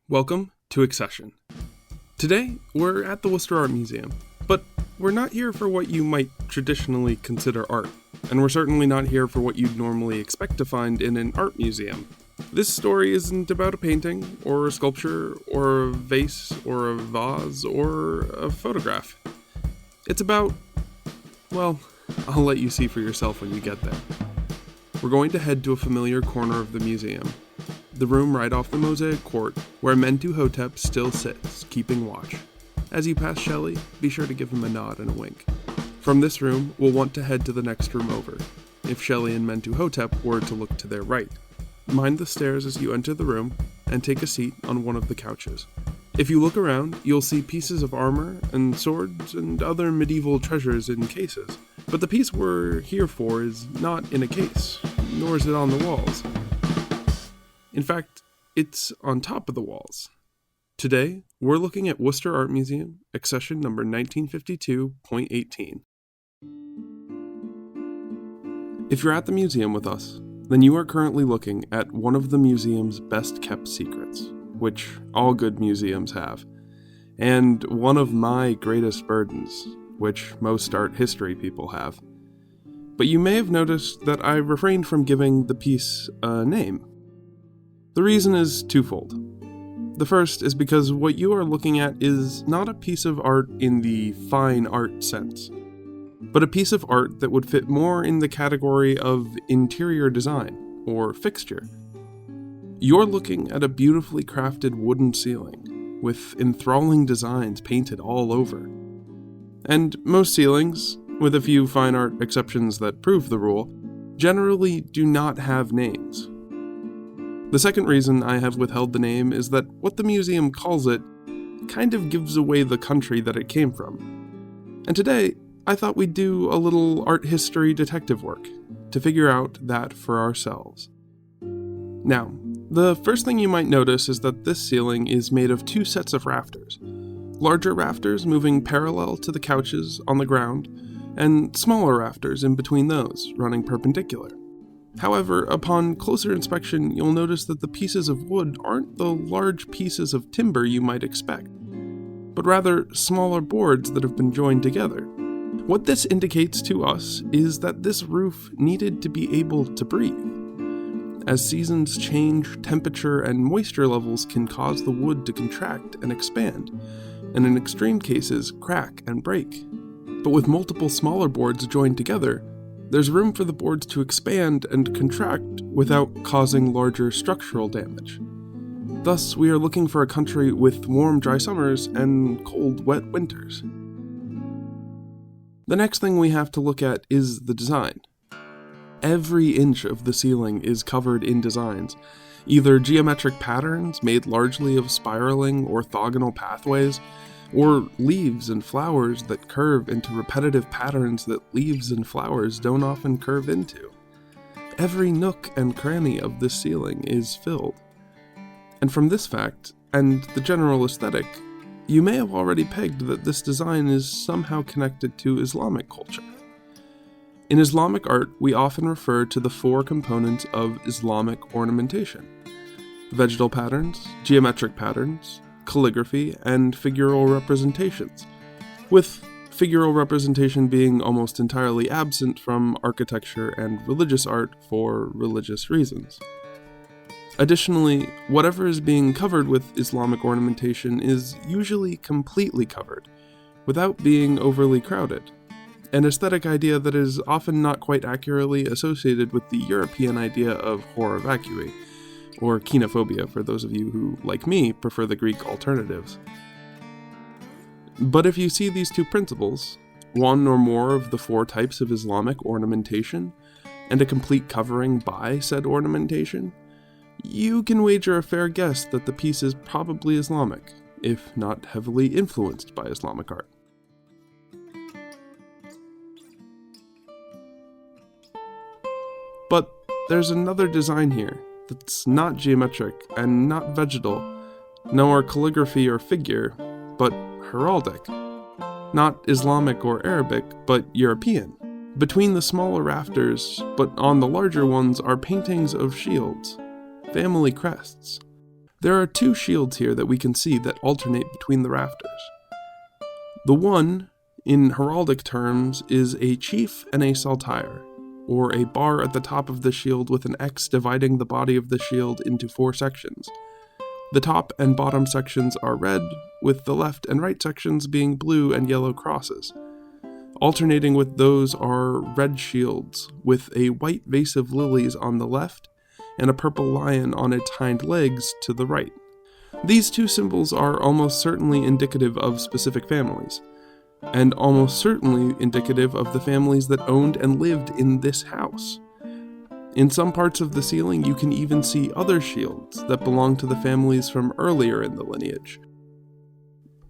Welcome to Accession. Today, we're at the Worcester Art Museum, but we're not here for what you might traditionally consider art, and we're certainly not here for what you'd normally expect to find in an art museum. This story isn't about a painting, or a sculpture, or a vase, or a vase, or a photograph. It's about, well, I'll let you see for yourself when you get there. We're going to head to a familiar corner of the museum, the room right off the mosaic court where Mentuhotep still sits, keeping watch. As you pass Shelley, be sure to give him a nod and a wink. From this room, we'll want to head to the next room over, if Shelley and Mentuhotep were to look to their right. Mind the stairs as you enter the room, and take a seat on one of the couches. If you look around, you'll see pieces of armor and swords and other medieval treasures in cases. But the piece we're here for is not in a case, nor is it on the walls. In fact, it's on top of the walls. Today, we're looking at Worcester Art Museum, accession number 1952.18. If you're at the museum with us, then you are currently looking at one of the museum's best-kept secrets, which all good museums have, and one of my greatest burdens, which most art history people have. But you may have noticed that I refrained from giving the piece a name. The reason is twofold. The first is because what you are looking at is not a piece of art in the fine art sense, but a piece of art that would fit more in the category of interior design, or fixture. You're looking at a beautifully crafted wooden ceiling, with enthralling designs painted all over. And most ceilings, with a few fine art exceptions that prove the rule, generally do not have names. The second reason I have withheld the name is that what the museum calls it kind of gives away the country that it came from. And today, I thought we'd do a little art history detective work to figure out that for ourselves. Now, the first thing you might notice is that this ceiling is made of two sets of rafters. Larger rafters moving parallel to the couches on the ground, and smaller rafters in between those, running perpendicular. However, upon closer inspection, you'll notice that the pieces of wood aren't the large pieces of timber you might expect, but rather smaller boards that have been joined together. What this indicates to us is that this roof needed to be able to breathe. As seasons change, temperature and moisture levels can cause the wood to contract and expand, and in extreme cases, crack and break. But with multiple smaller boards joined together, there's room for the boards to expand and contract without causing larger structural damage. Thus, we are looking for a country with warm, dry summers and cold, wet winters. The next thing we have to look at is the design. Every inch of the ceiling is covered in designs, either geometric patterns made largely of spiraling orthogonal pathways, or leaves and flowers that curve into repetitive patterns that leaves and flowers don't often curve into. Every nook and cranny of this ceiling is filled. And from this fact, and the general aesthetic, you may have already pegged that this design is somehow connected to Islamic culture. In Islamic art, we often refer to the four components of Islamic ornamentation: vegetal patterns, geometric patterns, calligraphy, and figural representations, with figural representation being almost entirely absent from architecture and religious art for religious reasons. Additionally, whatever is being covered with Islamic ornamentation is usually completely covered, without being overly crowded, an aesthetic idea that is often not quite accurately associated with the European idea of horror vacui, or kenophobia for those of you who, like me, prefer the Greek alternatives. But if you see these two principles, one or more of the four types of Islamic ornamentation, and a complete covering by said ornamentation, you can wager a fair guess that the piece is probably Islamic, if not heavily influenced by Islamic art. But there's another design here that's not geometric and not vegetal, nor calligraphy or figure, but heraldic. Not Islamic or Arabic, but European. Between the smaller rafters, but on the larger ones, are paintings of shields, family crests. There are two shields here that we can see that alternate between the rafters. The one, in heraldic terms, is a chief and a saltire, or a bar at the top of the shield with an X dividing the body of the shield into 4 sections. The top and bottom sections are red, with the left and right sections being blue and yellow crosses. Alternating with those are red shields, with a white vase of lilies on the left, and a purple lion on its hind legs to the right. These two symbols are almost certainly indicative of specific families, and almost certainly indicative of the families that owned and lived in this house. In some parts of the ceiling, you can even see other shields that belong to the families from earlier in the lineage.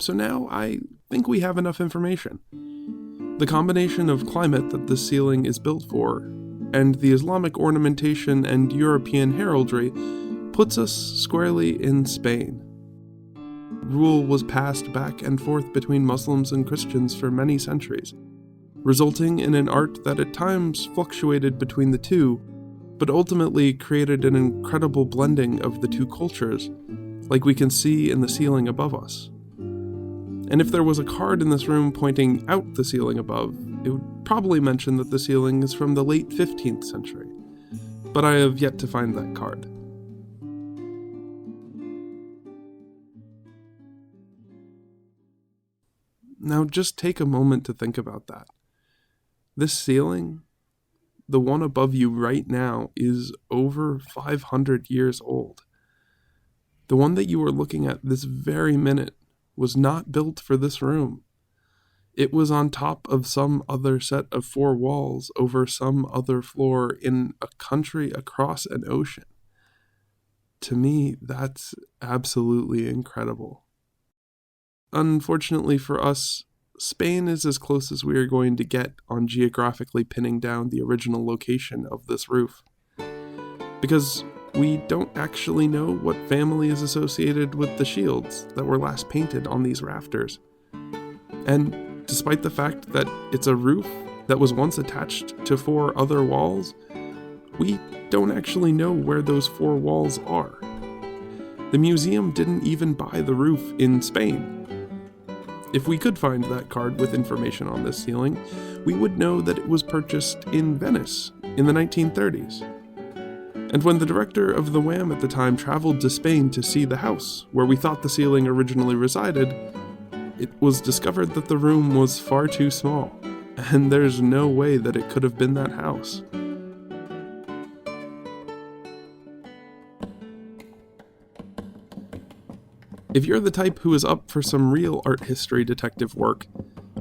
So now I think we have enough information. The combination of climate that the ceiling is built for, and the Islamic ornamentation and European heraldry, puts us squarely in Spain. Rule was passed back and forth between Muslims and Christians for many centuries, resulting in an art that at times fluctuated between the two, but ultimately created an incredible blending of the two cultures, like we can see in the ceiling above us. And if there was a card in this room pointing out the ceiling above, it would probably mention that the ceiling is from the late 15th century, but I have yet to find that card. Now just take a moment to think about that. This ceiling, the one above you right now, is over 500 years old. The one that you are looking at this very minute was not built for this room. It was on top of some other set of 4 walls over some other floor in a country across an ocean. To me, that's absolutely incredible. Unfortunately for us, Spain is as close as we are going to get on geographically pinning down the original location of this roof. Because we don't actually know what family is associated with the shields that were last painted on these rafters. And despite the fact that it's a roof that was once attached to 4 other walls, we don't actually know where those 4 walls are. The museum didn't even buy the roof in Spain. If we could find that card with information on this ceiling, we would know that it was purchased in Venice in the 1930s. And when the director of the WAM at the time traveled to Spain to see the house where we thought the ceiling originally resided, it was discovered that the room was far too small, and there's no way that it could have been that house. If you're the type who is up for some real art history detective work,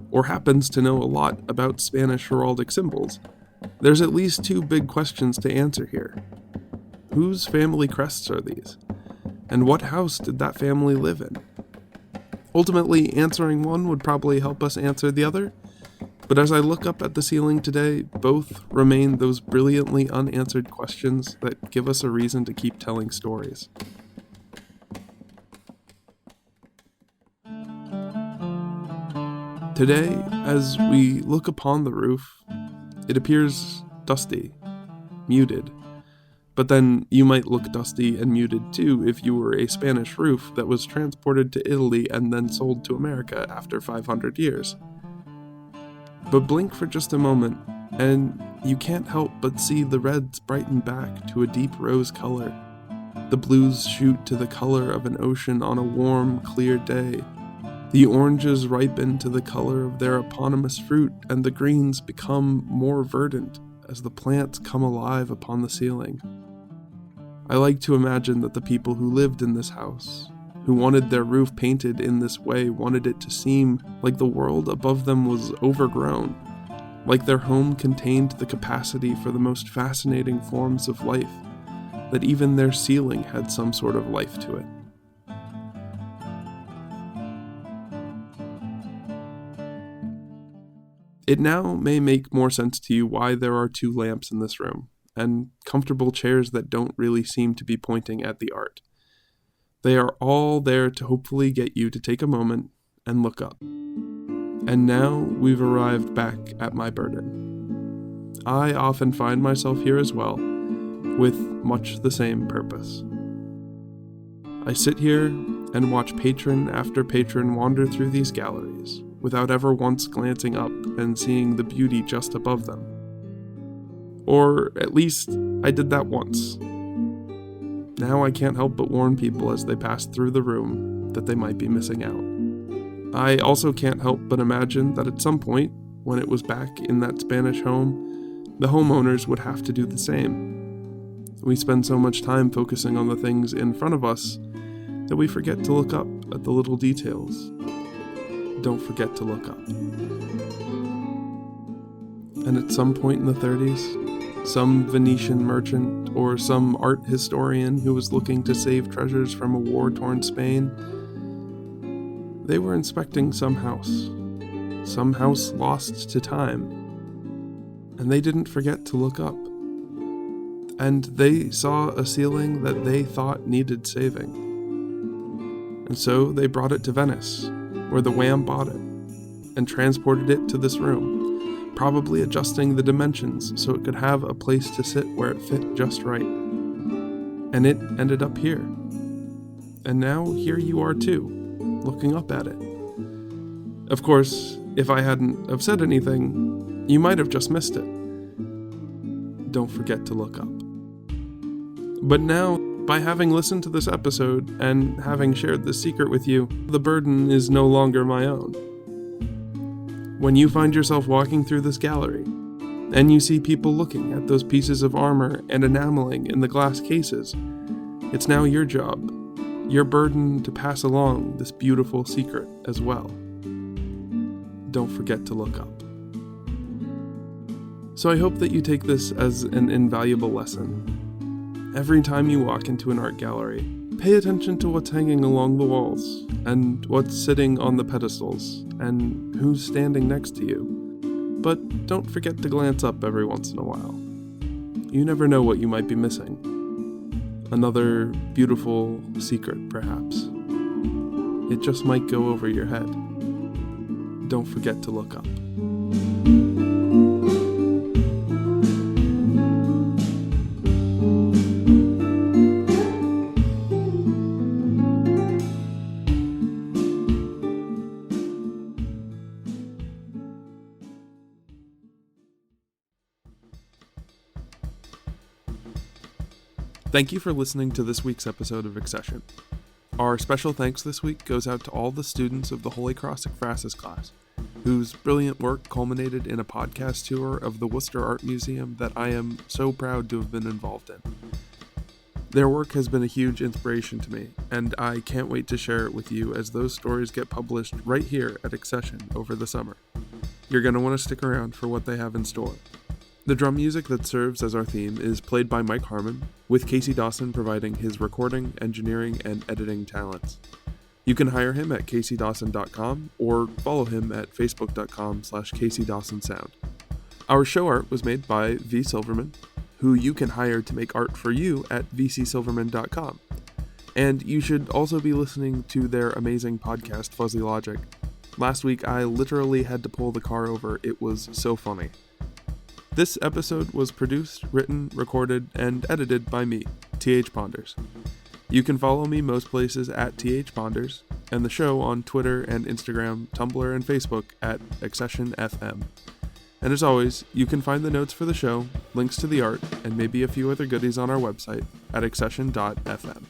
or happens to know a lot about Spanish heraldic symbols, there's at least 2 big questions to answer here. Whose family crests are these? And what house did that family live in? Ultimately, answering one would probably help us answer the other, but as I look up at the ceiling today, both remain those brilliantly unanswered questions that give us a reason to keep telling stories. Today, as we look upon the roof, it appears dusty, muted. But then you might look dusty and muted too if you were a Spanish roof that was transported to Italy and then sold to America after 500 years. But blink for just a moment, and you can't help but see the reds brighten back to a deep rose color. The blues shoot to the color of an ocean on a warm, clear day. The oranges ripen to the color of their eponymous fruit, and the greens become more verdant as the plants come alive upon the ceiling. I like to imagine that the people who lived in this house, who wanted their roof painted in this way, wanted it to seem like the world above them was overgrown, like their home contained the capacity for the most fascinating forms of life, that even their ceiling had some sort of life to it. It now may make more sense to you why there are 2 lamps in this room, and comfortable chairs that don't really seem to be pointing at the art. They are all there to hopefully get you to take a moment and look up. And now we've arrived back at my burden. I often find myself here as well, with much the same purpose. I sit here and watch patron after patron wander through these galleries without ever once glancing up and seeing the beauty just above them. Or at least I did that once. Now I can't help but warn people as they pass through the room that they might be missing out. I also can't help but imagine that at some point, when it was back in that Spanish home, the homeowners would have to do the same. We spend so much time focusing on the things in front of us that we forget to look up at the little details. Don't forget to look up. And at some point in the 30s, some Venetian merchant or some art historian who was looking to save treasures from a war-torn Spain, they were inspecting some house lost to time, and they didn't forget to look up. And they saw a ceiling that they thought needed saving. And so they brought it to Venice, where the Wham bought it, and transported it to this room, probably adjusting the dimensions so it could have a place to sit where it fit just right. And it ended up here. And now here you are too, looking up at it. Of course, if I hadn't have said anything, you might have just missed it. Don't forget to look up. But now, by having listened to this episode and having shared this secret with you, the burden is no longer my own. When you find yourself walking through this gallery, and you see people looking at those pieces of armor and enameling in the glass cases, it's now your job, your burden to pass along this beautiful secret as well. Don't forget to look up. So I hope that you take this as an invaluable lesson. Every time you walk into an art gallery, pay attention to what's hanging along the walls, and what's sitting on the pedestals, and who's standing next to you. But don't forget to glance up every once in a while. You never know what you might be missing. Another beautiful secret, perhaps. It just might go over your head. Don't forget to look up. Thank you for listening to this week's episode of Accession. Our special thanks this week goes out to all the students of the Holy Cross Ekphrasis class, whose brilliant work culminated in a podcast tour of the Worcester Art Museum that I am so proud to have been involved in. Their work has been a huge inspiration to me, and I can't wait to share it with you as those stories get published right here at Accession over the summer. You're going to want to stick around for what they have in store. The drum music that serves as our theme is played by Mike Harmon, with Casey Dawson providing his recording, engineering, and editing talents. You can hire him at caseydawson.com or follow him at facebook.com/CaseyDawsonSound. Our show art was made by V. Silverman, who you can hire to make art for you at vcsilverman.com. And you should also be listening to their amazing podcast, Fuzzy Logic. Last week, I literally had to pull the car over. It was so funny. This episode was produced, written, recorded, and edited by me, T.H. Ponders. You can follow me most places at T.H. Ponders, and the show on Twitter and Instagram, Tumblr, and Facebook at AccessionFM. And as always, you can find the notes for the show, links to the art, and maybe a few other goodies on our website at accession.fm.